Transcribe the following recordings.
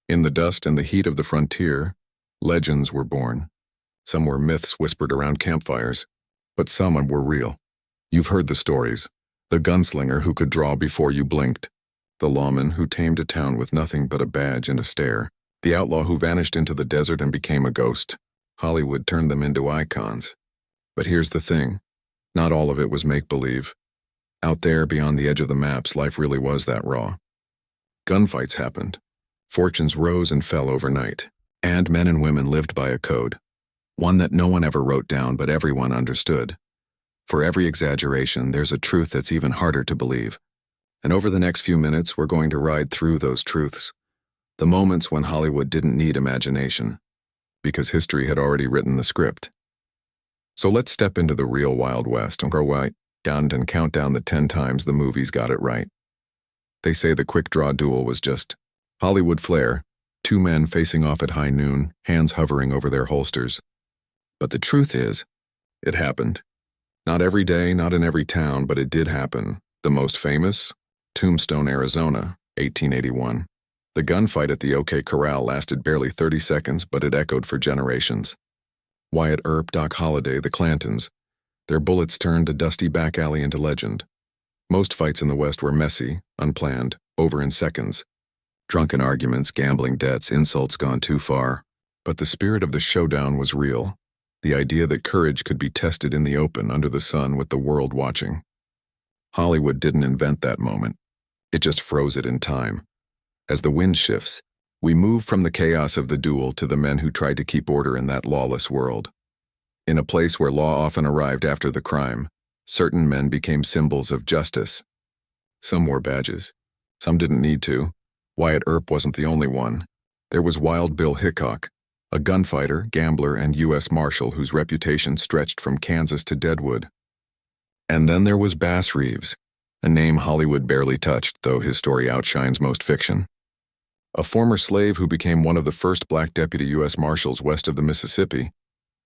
In the dust and the heat of the frontier, legends were born. Some were myths whispered around campfires, but some were real. You've heard the stories. The gunslinger who could draw before you blinked. The lawman who tamed a town with nothing but a badge and a stare. The outlaw who vanished into the desert and became a ghost. Hollywood turned them into icons. But here's the thing. Not all of it was make-believe. Out there, beyond the edge of the maps, life really was that raw. Gunfights happened. Fortunes rose and fell overnight. And men and women lived by a code. One that no one ever wrote down, but everyone understood. For every exaggeration, there's a truth that's even harder to believe. And over the next few minutes, we're going to ride through those truths. The moments when Hollywood didn't need imagination, because history had already written the script. So let's step into the real Wild West and go right down and count down the 10 times the movies got it right. They say the quick-draw duel was just Hollywood flair, two men facing off at high noon, hands hovering over their holsters. But the truth is, it happened. Not every day, not in every town, but it did happen. The most famous? Tombstone, Arizona, 1881. The gunfight at the OK Corral lasted barely 30 seconds, but it echoed for generations. Wyatt Earp, Doc Holliday, the Clantons. Their bullets turned a dusty back alley into legend. Most fights in the West were messy, unplanned, over in seconds. Drunken arguments, gambling debts, insults gone too far. But the spirit of the showdown was real. The idea that courage could be tested in the open under the sun with the world watching. Hollywood didn't invent that moment. It just froze it in time. As the wind shifts, we move from the chaos of the duel to the men who tried to keep order in that lawless world. In a place where law often arrived after the crime, certain men became symbols of justice. Some wore badges. Some didn't need to. Wyatt Earp wasn't the only one. There was Wild Bill Hickok, a gunfighter, gambler, and U.S. Marshal whose reputation stretched from Kansas to Deadwood. And then there was Bass Reeves, a name Hollywood barely touched, though his story outshines most fiction. A former slave who became one of the first black deputy U.S. Marshals west of the Mississippi,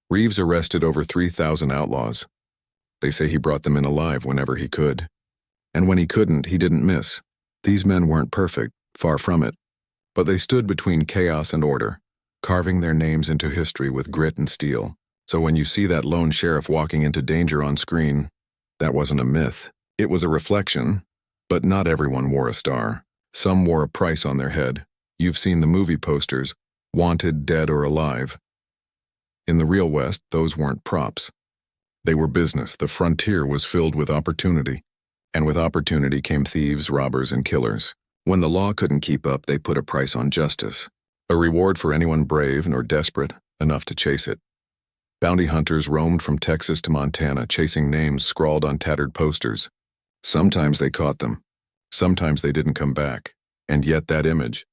Reeves arrested over 3,000 outlaws. They say he brought them in alive whenever he could. And when he couldn't, he didn't miss. These men weren't perfect, far from it. But they stood between chaos and order, carving their names into history with grit and steel. So when you see that lone sheriff walking into danger on screen, that wasn't a myth. It was a reflection. But not everyone wore a star. Some wore a price on their head. You've seen the movie posters, wanted, dead, or alive. In the real West, those weren't props. They were business. The frontier was filled with opportunity. And with opportunity came thieves, robbers, and killers. When the law couldn't keep up, they put a price on justice. A reward for anyone brave nor desperate enough to chase it. Bounty hunters roamed from Texas to Montana, chasing names scrawled on tattered posters. Sometimes they caught them. Sometimes they didn't come back. And yet that image,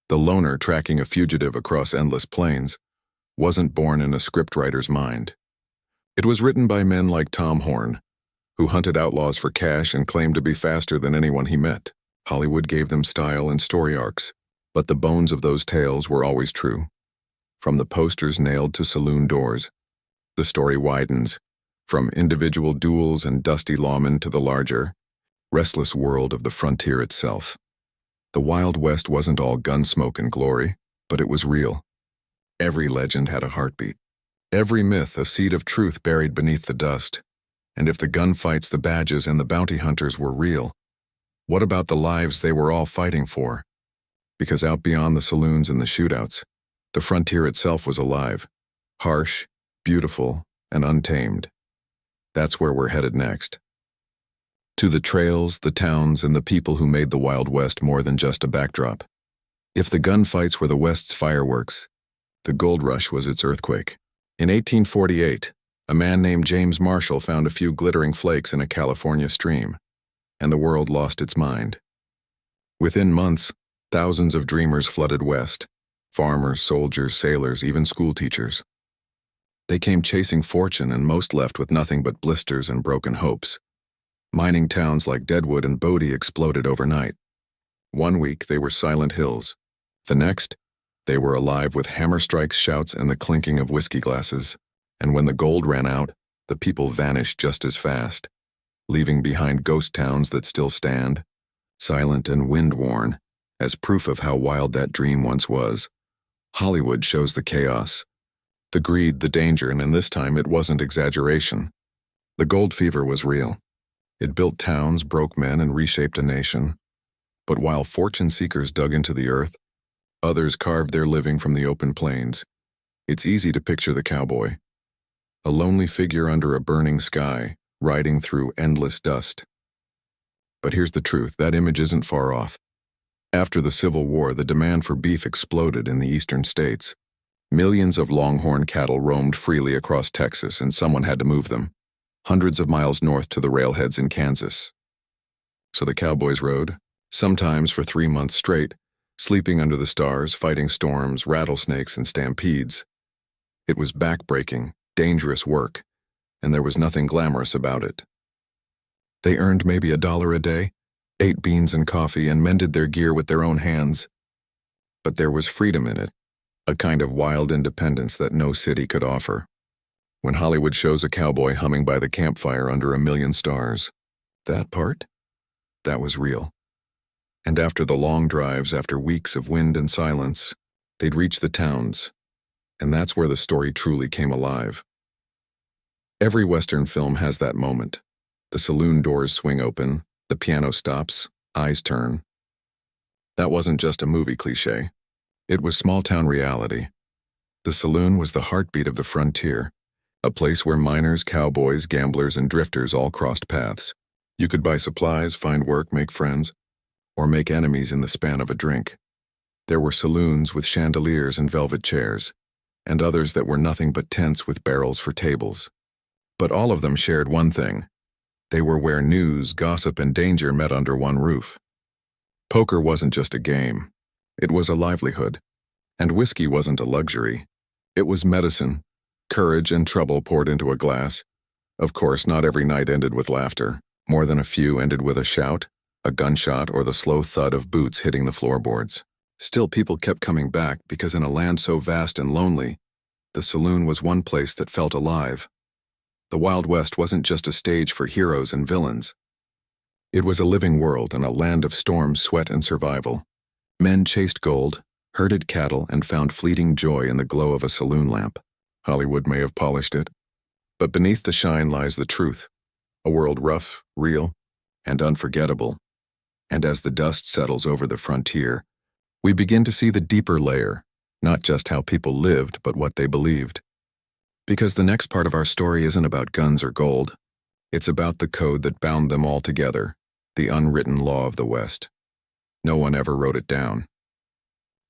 the loner tracking a fugitive across endless plains, wasn't born in a scriptwriter's mind. It was written by men like Tom Horn, who hunted outlaws for cash and claimed to be faster than anyone he met. Hollywood gave them style and story arcs, but the bones of those tales were always true. From the posters nailed to saloon doors, the story widens, from individual duels and dusty lawmen to the larger, restless world of the frontier itself. The Wild West wasn't all gun smoke and glory, but it was real. Every legend had a heartbeat. Every myth a seed of truth buried beneath the dust. And if the gunfights, the badges, and the bounty hunters were real, what about the lives they were all fighting for? Because out beyond the saloons and the shootouts, the frontier itself was alive, harsh, beautiful, and untamed. That's where we're headed next. To the trails, the towns, and the people who made the Wild West more than just a backdrop. If the gunfights were the West's fireworks, the gold rush was its earthquake. In 1848, a man named James Marshall found a few glittering flakes in a California stream, and the world lost its mind. Within months, thousands of dreamers flooded west. Farmers, soldiers, sailors, even schoolteachers. They came chasing fortune, and most left with nothing but blisters and broken hopes. Mining towns like Deadwood and Bodie exploded overnight. One week, they were silent hills. The next, they were alive with hammer strikes, shouts, and the clinking of whiskey glasses. And when the gold ran out, the people vanished just as fast, leaving behind ghost towns that still stand, silent and wind-worn, As proof of how wild that dream once was, Hollywood shows the chaos, the greed, the danger, and this time it wasn't exaggeration. The gold fever was real. It built towns, broke men, and reshaped a nation. But while fortune seekers dug into the earth, others carved their living from the open plains. It's easy to picture the cowboy, a lonely figure under a burning sky, riding through endless dust. But here's the truth, that image isn't far off. After the Civil War, the demand for beef exploded in the eastern states. Millions of longhorn cattle roamed freely across Texas, and someone had to move them, hundreds of miles north to the railheads in Kansas. So the cowboys rode, sometimes for 3 months straight, sleeping under the stars, fighting storms, rattlesnakes, and stampedes. It was backbreaking, dangerous work, and there was nothing glamorous about it. They earned maybe $1 a day, ate beans and coffee, and mended their gear with their own hands. But there was freedom in it, a kind of wild independence that no city could offer. When Hollywood shows a cowboy humming by the campfire under 1,000,000 stars, that part? That was real. And after the long drives, after weeks of wind and silence, they'd reach the towns, and that's where the story truly came alive. Every Western film has that moment. The saloon doors swing open, the piano stops, eyes turn. That wasn't just a movie cliché. It was small-town reality. The saloon was the heartbeat of the frontier, a place where miners, cowboys, gamblers, and drifters all crossed paths. You could buy supplies, find work, make friends, or make enemies in the span of a drink. There were saloons with chandeliers and velvet chairs, and others that were nothing but tents with barrels for tables. But all of them shared one thing. They were where news, gossip, and danger met under one roof. Poker wasn't just a game. It was a livelihood. And whiskey wasn't a luxury. It was medicine, courage and trouble poured into a glass. Of course, not every night ended with laughter. More than a few ended with a shout, a gunshot, or the slow thud of boots hitting the floorboards. Still, people kept coming back because in a land so vast and lonely, the saloon was one place that felt alive. The Wild West wasn't just a stage for heroes and villains. It was a living world and a land of storm, sweat, and survival. Men chased gold, herded cattle, and found fleeting joy in the glow of a saloon lamp. Hollywood may have polished it, but beneath the shine lies the truth, a world rough, real, and unforgettable. And as the dust settles over the frontier, we begin to see the deeper layer, not just how people lived, but what they believed. Because the next part of our story isn't about guns or gold. It's about the code that bound them all together, the unwritten law of the West. No one ever wrote it down.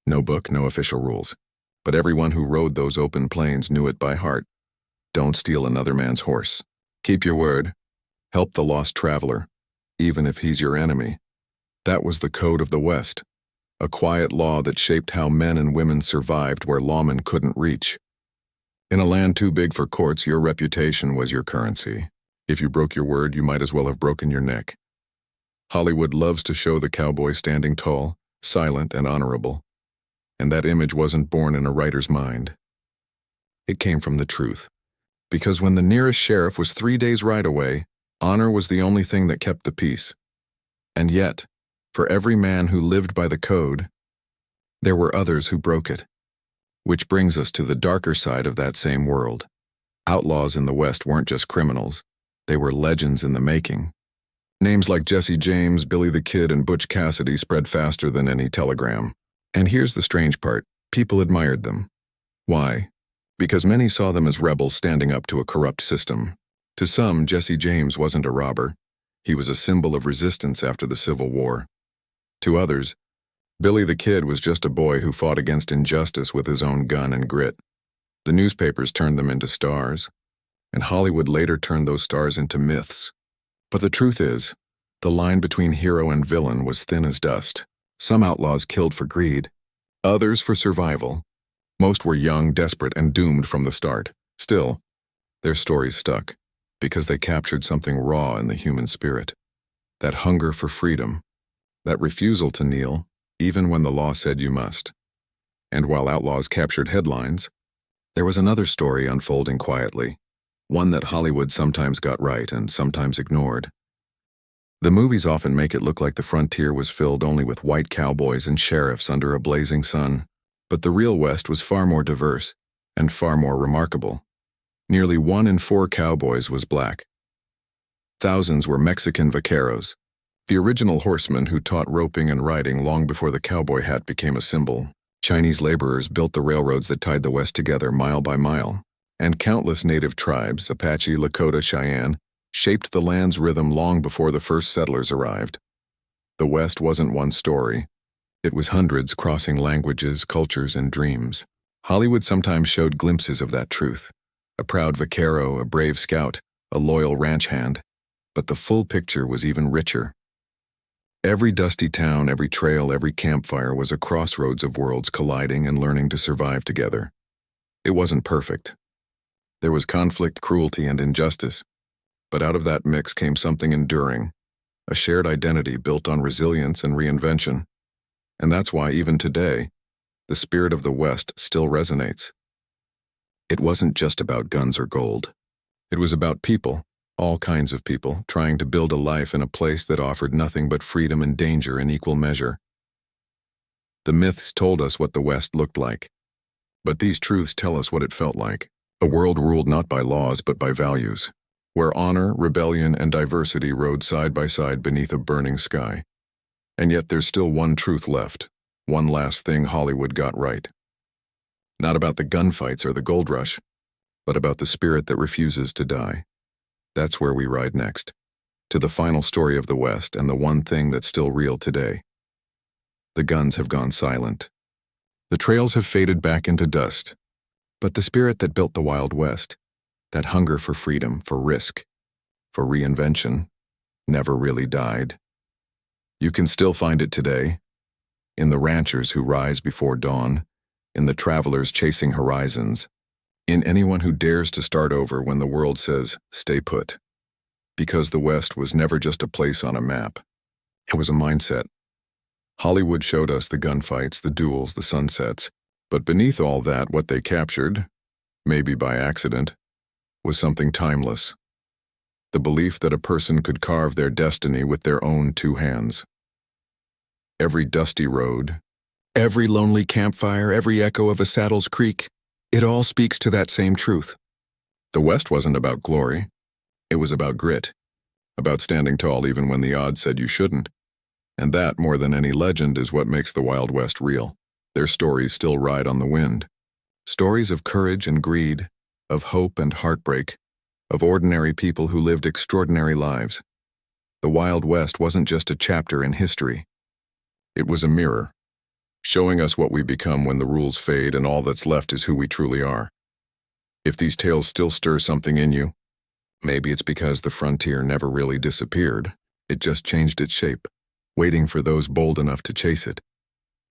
No book, no official rules. But everyone who rode those open plains knew it by heart. Don't steal another man's horse. Keep your word. Help the lost traveler, even if he's your enemy. That was the code of the West, a quiet law that shaped how men and women survived where lawmen couldn't reach. In a land too big for courts, your reputation was your currency. If you broke your word, you might as well have broken your neck. Hollywood loves to show the cowboy standing tall, silent, and honorable. And that image wasn't born in a writer's mind. It came from the truth. Because when the nearest sheriff was 3 days' ride away, honor was the only thing that kept the peace. And yet, for every man who lived by the code, there were others who broke it. Which brings us to the darker side of that same world. Outlaws in the West weren't just criminals. They were legends in the making. Names like Jesse James, Billy the Kid, and Butch Cassidy spread faster than any telegram. And here's the strange part. People admired them. Why? Because many saw them as rebels standing up to a corrupt system. To some, Jesse James wasn't a robber. He was a symbol of resistance after the Civil War. To others, Billy the Kid was just a boy who fought against injustice with his own gun and grit. The newspapers turned them into stars, and Hollywood later turned those stars into myths. But the truth is, the line between hero and villain was thin as dust. Some outlaws killed for greed, others for survival. Most were young, desperate, and doomed from the start. Still, their stories stuck, because they captured something raw in the human spirit. That hunger for freedom, that refusal to kneel, even when the law said you must. And while outlaws captured headlines, there was another story unfolding quietly, one that Hollywood sometimes got right and sometimes ignored. The movies often make it look like the frontier was filled only with white cowboys and sheriffs under a blazing sun, but the real West was far more diverse and far more remarkable. Nearly 1 in 4 cowboys was black. Thousands were Mexican vaqueros, the original horsemen who taught roping and riding long before the cowboy hat became a symbol. Chinese laborers built the railroads that tied the West together mile by mile, and countless native tribes, Apache, Lakota, Cheyenne, shaped the land's rhythm long before the first settlers arrived. The West wasn't one story. It was hundreds crossing languages, cultures, and dreams. Hollywood sometimes showed glimpses of that truth. A proud vaquero, a brave scout, a loyal ranch hand. But the full picture was even richer. Every dusty town, every trail, every campfire was a crossroads of worlds colliding and learning to survive together. It wasn't perfect. There was conflict, cruelty, and injustice. But out of that mix came something enduring, a shared identity built on resilience and reinvention. And that's why, even today, the spirit of the West still resonates. It wasn't just about guns or gold. It was about people, all kinds of people, trying to build a life in a place that offered nothing but freedom and danger in equal measure. The myths told us what the West looked like. But these truths tell us what it felt like. A world ruled not by laws but by values, where honor, rebellion, and diversity rode side by side beneath a burning sky. And yet there's still one truth left, one last thing Hollywood got right. Not about the gunfights or the gold rush, but about the spirit that refuses to die. That's where we ride next, to the final story of the West and the one thing that's still real today. The guns have gone silent. The trails have faded back into dust. But the spirit that built the Wild West, that hunger for freedom, for risk, for reinvention, never really died. You can still find it today, in the ranchers who rise before dawn, in the travelers chasing horizons, in anyone who dares to start over when the world says, stay put. Because the West was never just a place on a map. It was a mindset. Hollywood showed us the gunfights, the duels, the sunsets, but beneath all that, what they captured, maybe by accident, was something timeless. The belief that a person could carve their destiny with their own 2 hands. Every dusty road, every lonely campfire, every echo of a saddle's creak, it all speaks to that same truth. The West wasn't about glory. It was about grit, about standing tall even when the odds said you shouldn't. And that, more than any legend, is what makes the Wild West real. Their stories still ride on the wind. Stories of courage and greed, of hope and heartbreak, of ordinary people who lived extraordinary lives. The Wild West wasn't just a chapter in history. It was a mirror, showing us what we become when the rules fade and all that's left is who we truly are. If these tales still stir something in you, maybe it's because the frontier never really disappeared. It just changed its shape, waiting for those bold enough to chase it.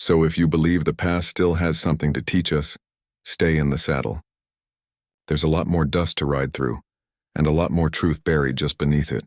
So if you believe the past still has something to teach us, stay in the saddle. There's a lot more dust to ride through, and a lot more truth buried just beneath it.